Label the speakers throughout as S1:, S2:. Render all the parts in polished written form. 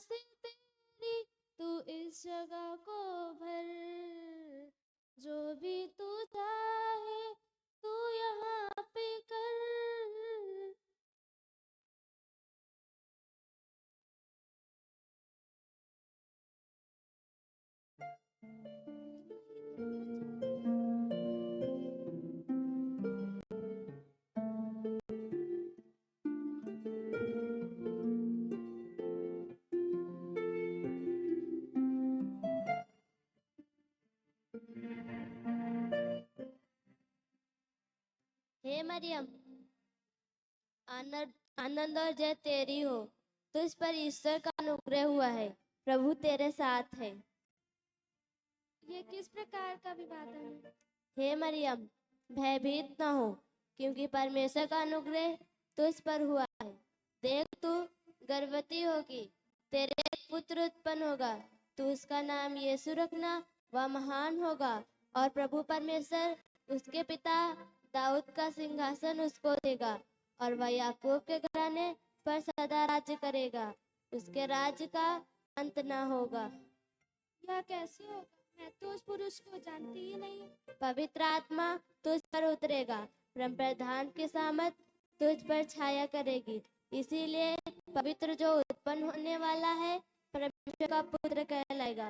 S1: से तेरी तू इस जगह को भर, जो भी तू चाहे तू यहाँ पे कर। हे मरियम, आनंद और जय तेरी हो, तुझ पर ईश्वर का अनुग्रह हुआ है, प्रभु तेरे साथ है। ये किस प्रकार का विवादन है? हे मरियम, भयभीत न हो, क्योंकि परमेश्वर का अनुग्रह तुझ पर हुआ है। देख, तू गर्भवती होगी, तेरे एक पुत्र उत्पन्न होगा, तू उसका नाम यीशु रखना। वह महान होगा और प्रभु परमेश्वर उसके पिता दाऊद का सिंहासन उसको देगा, और वह याकूब के घराने पर सदा राज्य करेगा, उसके राज्य का अंत न होगा। यह कैसे होगा? मैं तो उस पुरुष को जानती ही नहीं। पवित्र आत्मा तुझ पर उतरेगा, ब्रह्म प्रधान की सामर्थ तुझ पर छाया करेगी, इसीलिए पवित्र जो उत्पन्न होने वाला है परमेश्वर का पुत्र कहलाएगा।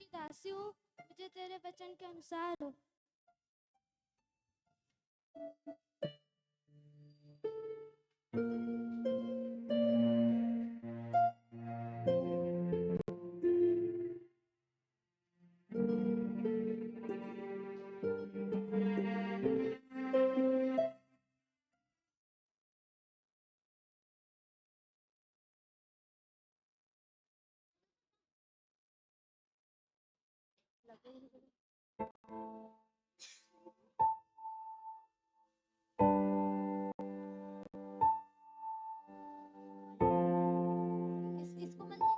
S1: की दासी हूँ, मुझे तेरे वचन के अनुसार हो। इसको मत ले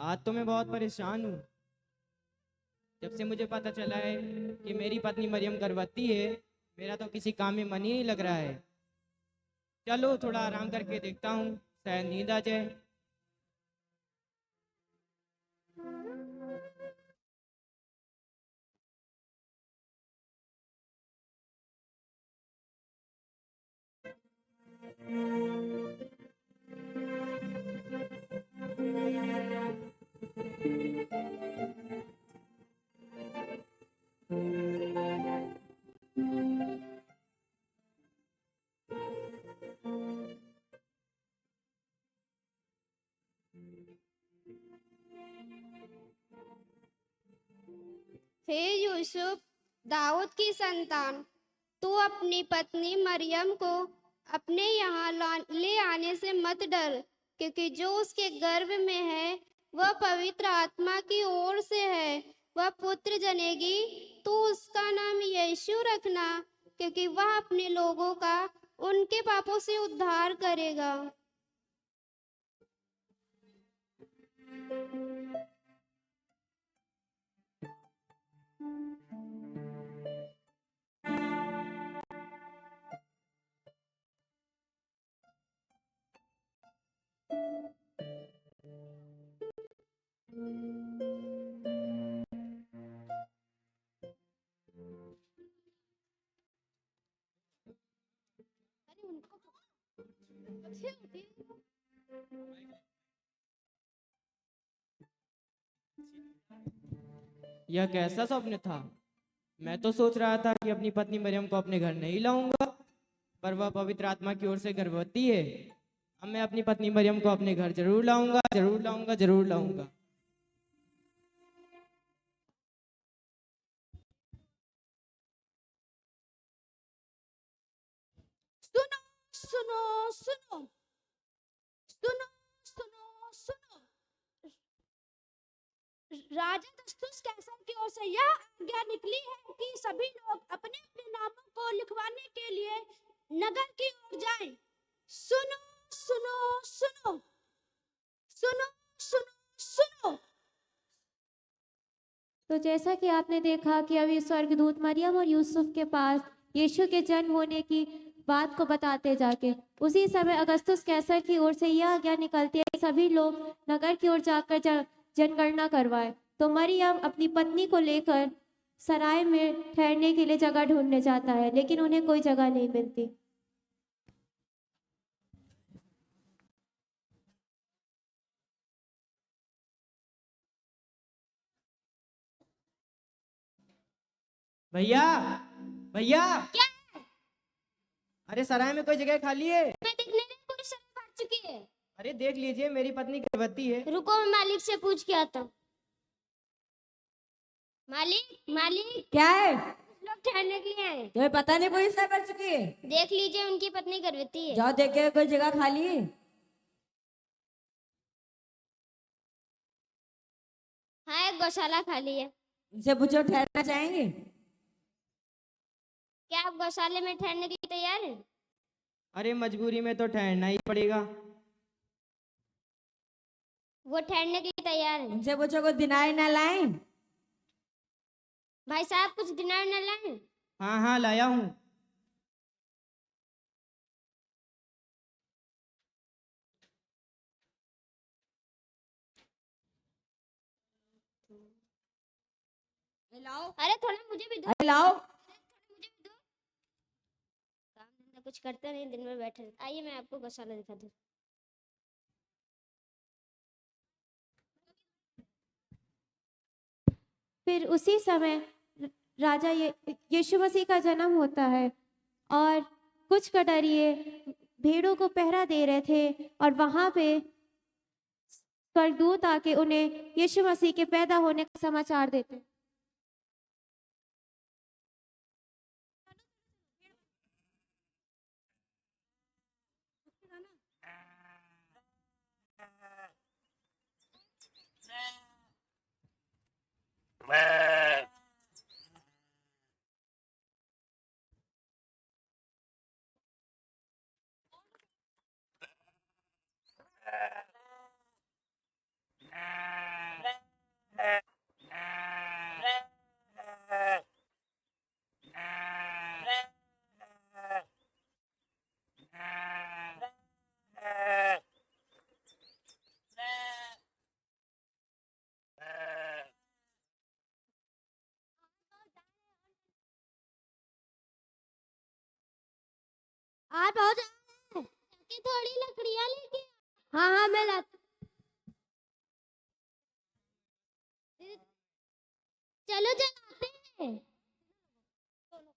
S2: आज तो मैं बहुत परेशान हूँ। जब से मुझे पता चला है कि मेरी पत्नी मरियम गर्भवती है, मेरा तो किसी काम में मन ही नहीं लग रहा है। चलो थोड़ा आराम करके देखता हूँ, शायद नींद आ जाए।
S3: हे यूसुफ, दाऊद की संतान, तू अपनी पत्नी मरियम को अपने यहाँ ले आने से मत डर, क्योंकि जो उसके गर्भ में है वह पवित्र आत्मा की ओर से है। वह पुत्र जनेगी, तू उसका नाम यीशु रखना, क्योंकि वह अपने लोगों का उनके पापों से उद्धार करेगा।
S1: अरे उनको अच्छे होती है।
S2: यह कैसा स्वप्न था? मैं तो सोच रहा था कि अपनी पत्नी मरियम को अपने घर नहीं लाऊंगा, पर वह पवित्र आत्मा की ओर से गर्भवती है। अब मैं अपनी पत्नी मरियम को अपने घर जरूर लाऊंगा, जरूर लाऊंगा, जरूर लाऊंगा।
S1: सुनो सुनो सुनो सुनो सुनो सुनो, राजा दस्तुस कैसर की ओर से यह आज्ञा निकली है कि सभी लोग अपने अपने नामों को लिखवाने के लिए नगर की ओर
S3: उठ जाएं। सुनो सुनो सुनो सुनो सुनो सुनो।
S1: तो जैसा कि आपने देखा कि अभी स्वर्गदूत मरियम और यूसुफ के पास यीशु के जन्म होने की बात को बताते जाके, उसी समय अगस्तुस कैसर की ओर से यह आज्ञा निकलती है कि सभी लोग नगर की ओर जाकर जनगणना करवाए। तो मरियम अपनी पत्नी को लेकर सराय में ठहरने के लिए जगह ढूंढने जाता है, लेकिन उन्हें कोई जगह नहीं मिलती।
S2: भैया, भैया,
S3: क्या
S2: अरे सराय में कोई जगह खाली है?
S3: मैं देखने में पूरी शराब भर चुकी है।
S2: अरे देख लीजिए, मेरी पत्नी गर्भवती है।
S3: रुको, मैं मालिक से पूछ के आता हूँ। मालिक मालिक,
S4: क्या है?
S3: लोग ठहरने के लिए आए।
S4: तुम्हें पता नहीं पुलिस क्या कर चुकी है?
S3: देख लीजिए, उनकी पत्नी गर्भवती है।
S4: जाओ देखे कोई जगह खाली है।
S3: हाँ, एक गौशाला खाली है।
S4: उनसे पूछो ठहरना चाहेंगे?
S3: क्या आप गौशाले में ठहरने के लिए तैयार हैं?
S2: अरे मजबूरी में तो ठहरना ही पड़ेगा।
S3: वो ठहरने के लिए तैयार हैं।
S4: उनसे पूछो कोई दिनार ना लाए।
S3: भाई साहब, कुछ दिनार न लाएं?
S2: हाँ हाँ, लाया हूँ।
S4: लाओ।
S3: अरे थोड़ा मुझे भी दो।
S4: अरे लाओ।
S3: मुझे भी दो। काम धंधा कुछ करते नहीं, दिन भर बैठे रहते। आइए, मैं आपको गौशाला दिखा दूँ।
S1: फिर उसी समय राजा यीशु मसीह का जन्म होता है, और कुछ कटोरिए भेड़ों को पहरा दे रहे थे, और वहां पे स्वर्गदूत आके उन्हें यीशु मसीह के पैदा होने का समाचार देते हैं।
S3: आप हो जाए कि थोड़ी लकड़ियाँ लेके। हाँ हाँ, मैं ला। चलो जलाते हैं। चलो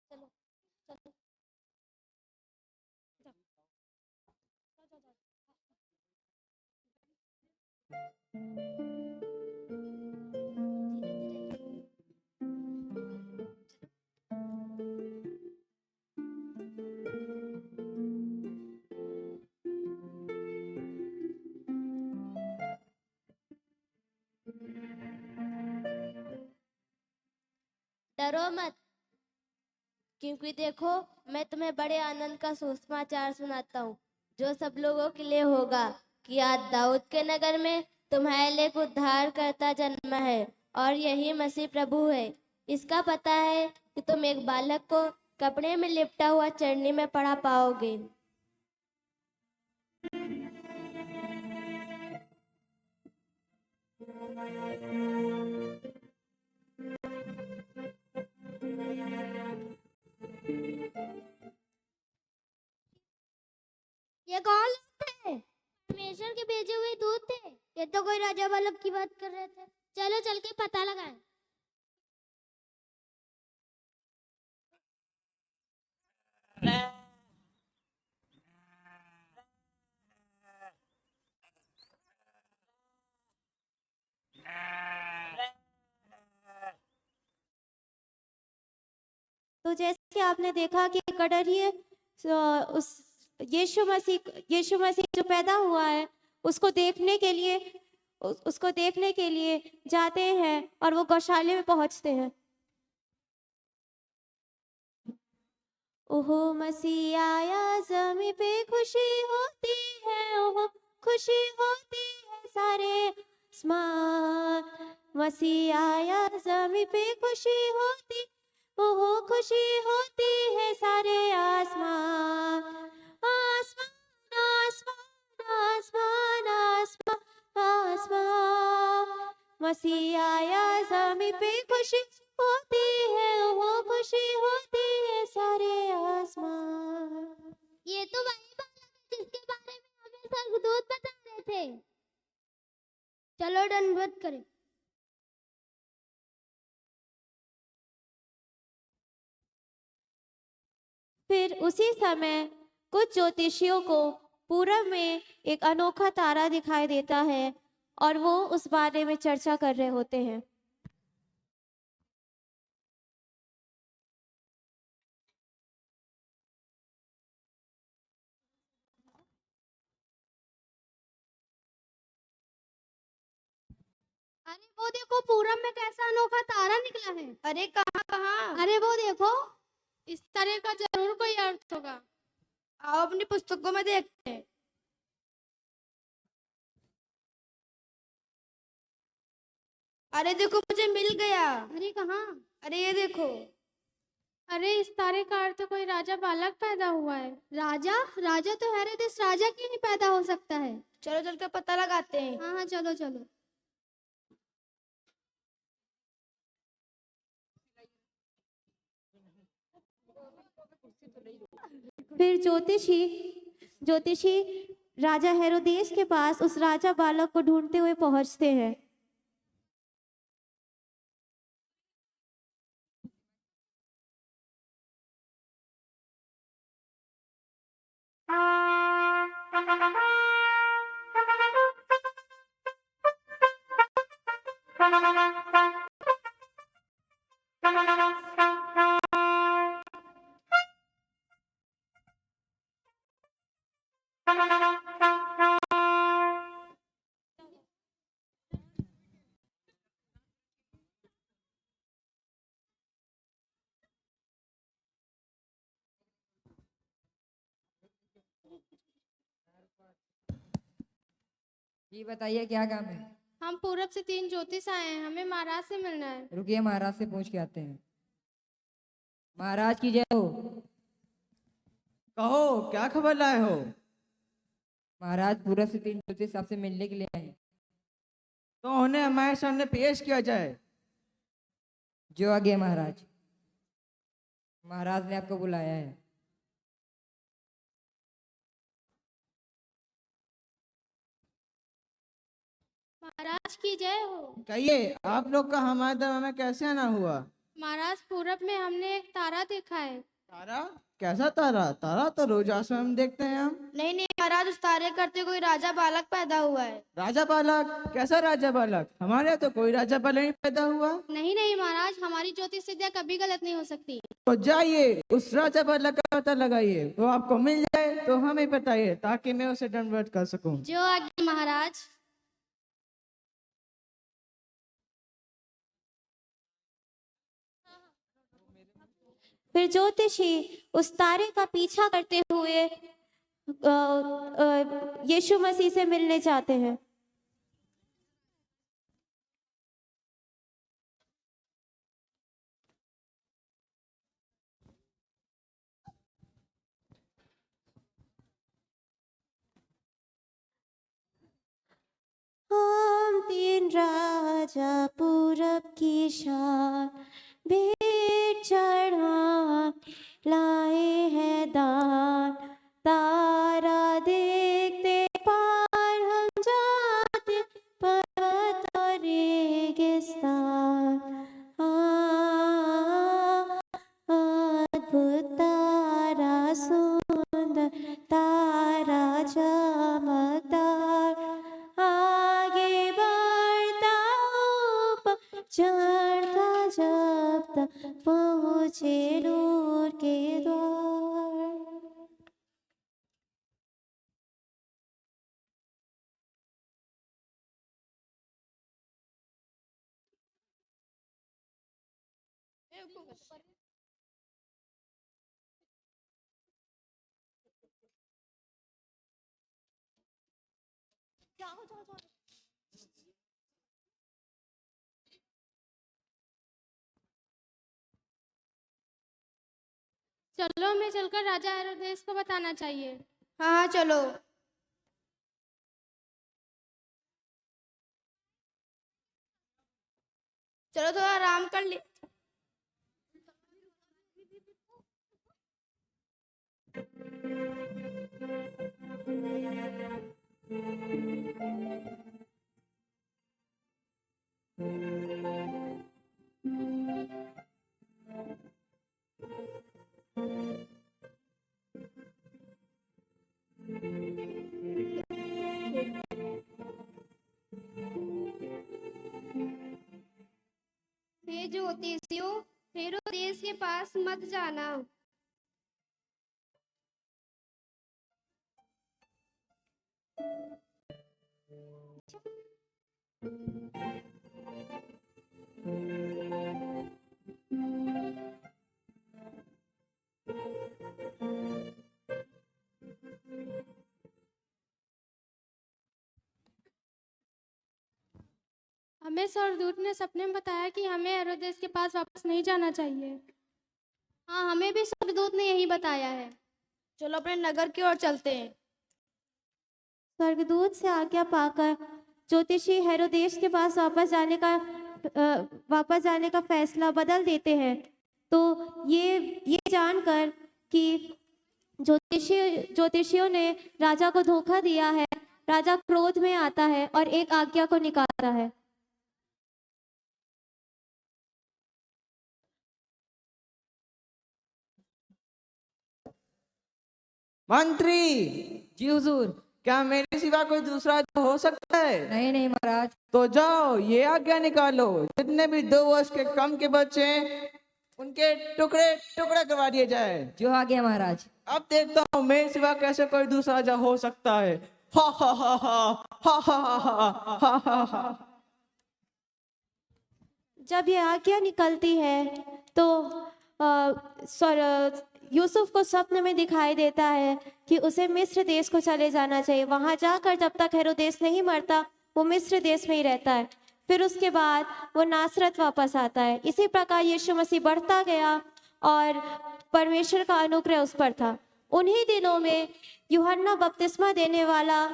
S3: चलो चलो।
S1: डरो मत, क्योंकि देखो, मैं तुम्हें बड़े आनंद का सुसमाचार सुनाता हूँ, जो सब लोगों के लिए होगा कि आज दाऊद के नगर में तुम्हारे लिए एक उद्धारकर्ता जन्मा है, और यही मसीह प्रभु है। इसका पता है कि तुम एक बालक को कपड़े में लिपटा हुआ चरनी में पढ़ा पाओगे।
S3: ये कौन लोग थे? परमेश्वर के भेजे हुए दूत थे। ये तो कोई राजा बालक की बात कर रहे थे। चलो चल के पता लगाएं।
S1: तो जैसे कि आपने देखा कि कटोरिए उस यीशु मसीह जो पैदा हुआ है, उसको देखने के लिए उसको देखने के लिए जाते हैं, और वो गौशाले में पहुंचते हैं। ओहो मसीह आया ज़मीं पे खुशी होती है, ओहो खुशी होती है सारे आसमान। मसीह आया ज़मीं पे खुशी होती, ओहो खुशी होती है सारे आसमान। आसमान आसमान आसमान आसमान आसमान। मसीह आया ज़मीं पे खुशी होती है, वो खुशी होती है सारे आसमान।
S3: ये तो वही बालक है जिसके बारे में हमें स्वर्गदूत बता रहे थे। चलो दंडवत करें।
S1: फिर उसी समय कुछ ज्योतिषियों को पूरब में एक अनोखा तारा दिखाई देता है और वो उस बारे में चर्चा कर रहे होते हैं।
S3: अरे वो देखो पूरब में कैसा अनोखा तारा निकला है। अरे कहाँ कहाँ? अरे वो देखो। इस तरह का जरूर कोई अर्थ होगा। आओ अपनी पुस्तकों में देखते हैं। अरे देखो मुझे मिल गया। अरे कहाँ? अरे ये देखो। अरे इस तारे का अर्थ कोई राजा बालक पैदा हुआ है। राजा? राजा तो हेरोदेस राजा क्यों नहीं पैदा हो सकता है? चलो चल कर पता लगाते हैं। हाँ हाँ चलो चलो।
S1: फिर ज्योतिषी राजा हेरोदेस के पास उस राजा बालक को ढूंढते हुए पहुंचते हैं।
S4: जी बताइए क्या काम है?
S3: हम पूरब से 3 ज्योतिष आए हैं, हमें महाराज से मिलना है।
S4: रुकिए महाराज से पूछ के आते हैं। महाराज की जय हो।
S2: कहो क्या खबर लाए हो?
S4: महाराज पूरब से 3 ज्योतिष आपसे मिलने के लिए आए हैं।
S2: तो उन्हें हमारे सामने पेश किया जाए।
S4: जो आगे महाराज। महाराज ने आपको बुलाया है।
S3: महाराज की जय हो।
S2: कहिए आप लोग का हमारे दरबार में कैसे आना हुआ?
S3: महाराज पूरब में हमने एक तारा देखा है।
S2: तारा? कैसा तारा? तारा तो रोज आसमान में देखते हैं हम।
S3: नहीं नहीं महाराज, उस तारे करते कोई राजा बालक पैदा हुआ है।
S2: राजा बालक? कैसा राजा बालक? हमारे यहाँ तो कोई राजा बालक नहीं पैदा हुआ।
S3: नहीं नहीं महाराज, हमारी ज्योतिष विद्या कभी गलत नहीं हो सकती।
S2: तो जाइए उस राजा बालक का पता लगाइए, वो आपको मिल जाए तो हमें बताइए ताकि मैं उसे दंडवत कर सकूं।
S3: जो आगे महाराज।
S1: फिर ज्योतिषी उस तारे का पीछा करते हुए यीशु मसीह से मिलने जाते हैं। हम 3 राजा पूरब की शान भेंट चढ़ा लाए हैं दान। तारा देखते पार हम जाते पर्वत और रेगिस्तान। अद्भुत तारा सुंदर तारा चमकदार आगे बढ़ता ऊपर चढ़ता जब तक पहुँचे नूर के द्वार।
S5: चलो हमें चलकर राजा हेरोदेस को बताना चाहिए।
S3: हाँ हाँ चलो। चलो थोड़ा आराम कर ले। हे ज्योतिषियों, हेरोदेस के पास मत जाना।
S5: हमें स्वर्गदूत ने सपने में बताया कि हमें हेरोदेस के पास वापस नहीं जाना चाहिए।
S3: हाँ, हमें भी स्वर्गदूत ने यही बताया है। चलो अपने नगर की ओर चलते हैं।
S1: स्वर्गदूत से आज्ञा पाकर ज्योतिषी हेरोदेस के पास वापस जाने का फैसला बदल देते हैं। तो ये जानकर कि ज्योतिषियों ने राजा को धोखा दिया है, राजा क्रोध में आता है और एक आज्ञा को निकालता है।
S2: मंत्री,
S4: जी हुजूर।
S2: क्या मेरे सिवा कोई दूसरा हो सकता है?
S4: नहीं नहीं महाराज।
S2: तो जाओ ये आज्ञा निकालो, जितने भी 2 वर्ष के कम के बच्चे हैं उनके टुकड़े टुकड़े करवा दिए जाए।
S4: जो आ गया महाराज।
S2: अब देखता हूँ मेरे सिवा कैसे कोई दूसरा राजा हो सकता है। हा हा हा हा हा हा हा हा हा हा।
S1: जब ये आज्ञा निकलती है तो यूसुफ को स्वप्न में दिखाई देता है कि उसे मिस्र देश को चले जाना चाहिए। वहां जाकर जब तक हेरोदेस नहीं मरता वो मिस्र देश में ही रहता है। फिर उसके बाद वो नासरत वापस आता है। इसी प्रकार यीशु मसीह बढ़ता गया और परमेश्वर का अनुग्रह उस पर था। उन्हीं दिनों में यूहन्ना बपतिस्मा देने वाला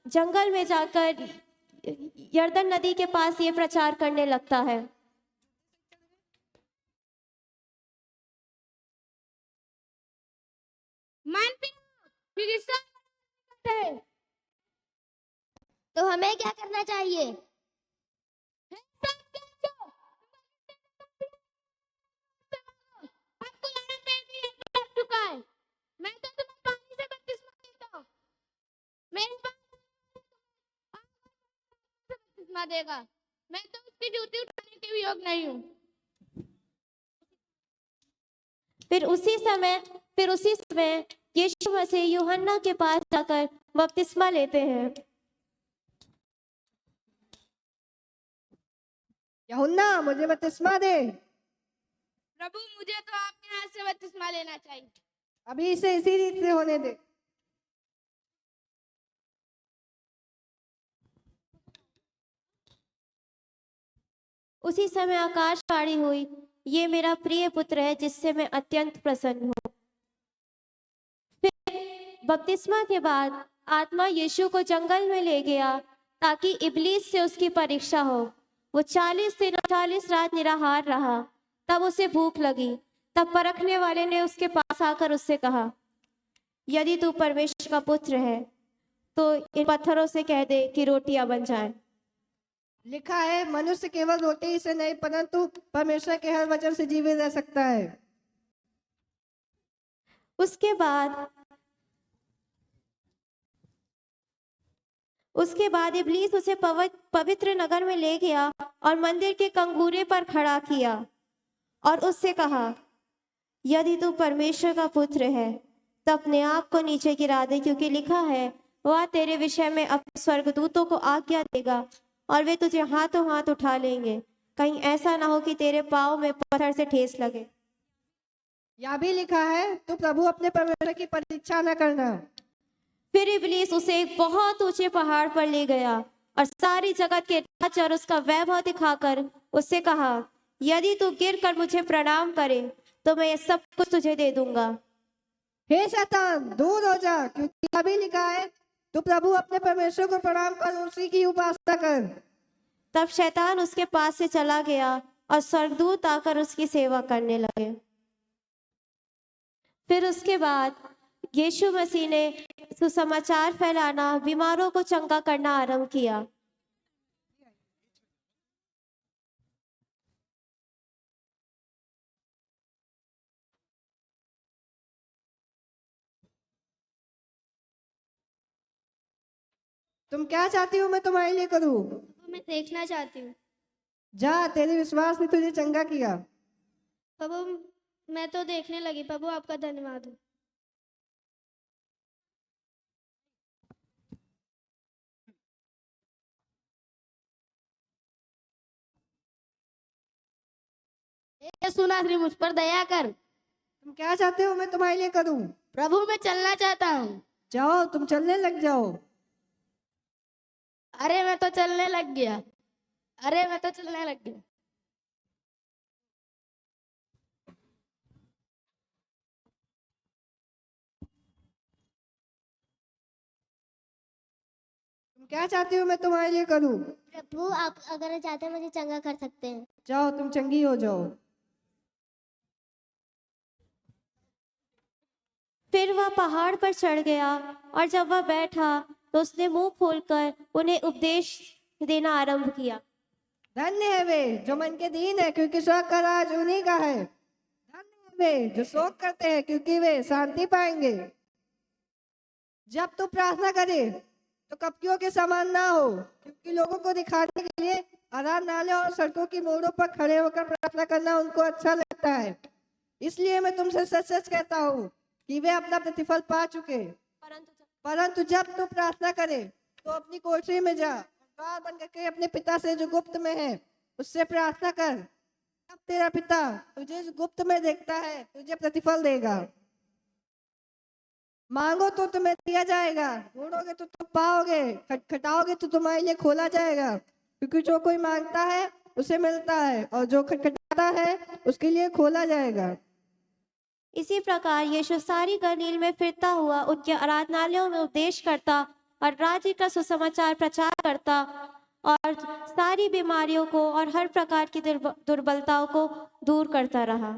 S1: जंगल में जाकर यरदन नदी के पास ये प्रचार करने लगता है।
S3: तो हमें क्या करना चाहिए?
S5: मैं तो तुम्हें पानी से बपतिस्मा देता हूँ, मेरे पास बपतिस्मा देगा। मैं तो उसकी जूती उठाने के भी योग्य नहीं हूँ।
S1: फिर उसी समय यीशु मसीह यूहन्ना के पास जाकर बपतिस्मा लेते हैं।
S6: यूहन्ना, मुझे बपतिस्मा दे।
S3: प्रभु, मुझे तो आपके हाथ से बपतिस्मा लेना चाहिए।
S6: अभी इसे इसी रीत से होने दे।
S1: उसी समय आकाशवाणी हुई, ये मेरा प्रिय पुत्र है जिससे मैं अत्यंत प्रसन्न हूँ। फिर बपतिस्मा के बाद आत्मा यीशु को जंगल में ले गया ताकि इब्लीस से उसकी परीक्षा हो। वो 40 दिन और 40 रात निराहार रहा। तब उसे भूख लगी। तब परखने वाले ने उसके पास आकर उससे कहा, यदि तू परमेश्वर का पुत्र है तो इन पत्थरों से कह दे कि रोटियां बन जाएं।
S6: लिखा है, मनुष्य केवल रोटी ही से नहीं परंतु परमेश्वर के हर वचन से जीवित रह सकता है।
S1: उसके बाद इब्लीस उसे पवित्र नगर में ले गया और मंदिर के कंगूरे पर खड़ा किया और उससे कहा, यदि तू परमेश्वर का पुत्र है तो अपने आप को नीचे गिरा दे, क्योंकि लिखा है, वह तेरे विषय में अपने स्वर्गदूतों को आज्ञा देगा और वे तुझे हाथों हाथ उठा लेंगे, कहीं ऐसा ना हो कि तेरे पाँव में पत्थर से ठेस लगे।
S6: यह भी लिखा है, तू प्रभु अपने परमेश्वर की परीक्षा न करना।
S1: फिर इब्लीस उसे एक बहुत ऊंचे पहाड़ पर ले गया और सारी जगत के राज और उसका वैभव दिखाकर उससे कहा, यदि तू गिर कर मुझे प्रणाम करे तो मैं ये सब कुछ तुझे दे दूंगा।
S6: हे शैतान, दूर हो जा, क्योंकि अभी लिखा है, तू प्रभु अपने परमेश्वर को प्रणाम कर, उसी की उपासना कर।
S1: तब शैतान उसके पास से चला गया और स्वर्गदूत आकर उसकी सेवा करने लगे। फिर उसके बाद यीशु मसीह ने सुसमाचार फैलाना, बीमारों को चंगा करना आरंभ किया।
S6: तुम क्या चाहती हो मैं तुम्हारे लिए करूं?
S3: मैं देखना चाहती हूँ।
S6: जा, तेरे विश्वास ने तुझे चंगा किया।
S3: प्रभु मैं तो देखने लगी। प्रभु आपका धन्यवाद हो।
S1: सुनाश्री, मुझ पर दया कर।
S6: तुम क्या चाहते हो मैं तुम्हारे लिए करूं?
S1: प्रभु मैं चलना चाहता हूँ।
S6: जाओ, तुम चलने लग जाओ।
S1: अरे मैं तो चलने लग गया। अरे मैं तो चलने लग गया।
S6: तुम क्या चाहती हो मैं तुम्हारे लिए करूं?
S1: प्रभु आप अगर चाहते हैं मुझे चंगा कर सकते हैं।
S6: जाओ, तुम चंगी हो जाओ।
S1: फिर वह पहाड़ पर चढ़ गया और जब वह बैठा तो उसने मुंह खोलकर उन्हें उपदेश देना आरंभ किया।
S6: धन्य है वे जो मन के दीन है, क्योंकि स्वर्ग का राज उन्हीं का है। धन्य है वे जो शोक करते हैं, क्योंकि वे शांति पाएंगे। जब तू प्रार्थना करे तो कपटियों के समान ना हो, क्योंकि लोगों को दिखाने के लिए आराधनालयों और सड़कों की मोड़ों पर खड़े होकर प्रार्थना करना उनको अच्छा लगता है। इसलिए मैं तुमसे सच सच कहता हूँ कि वे अपना प्रतिफल पा चुके। परंतु जब तू प्रार्थना करे तो अपनी कोठरी में जा, द्वार बंद करके अपने पिता से जो गुप्त में है उससे प्रार्थना कर। तब तेरा पिता तुझे जो गुप्त में देखता है तुझे प्रतिफल देगा। मांगो तो तुम्हें दिया जाएगा, ढूंढोगे तो तुम पाओगे, खटखटाओगे तो तुम्हारे लिए खोला जाएगा। क्योंकि जो कोई मांगता है उसे मिलता है, और जो खटखटाता है उसके लिए खोला जाएगा।
S1: इसी प्रकार यीशु सारी गलील में फिरता हुआ उनके आराधनालयों में उपदेश करता और राज्य का सुसमाचार प्रचार करता और सारी बीमारियों को और हर प्रकार की दुर्बलताओं को दूर करता रहा।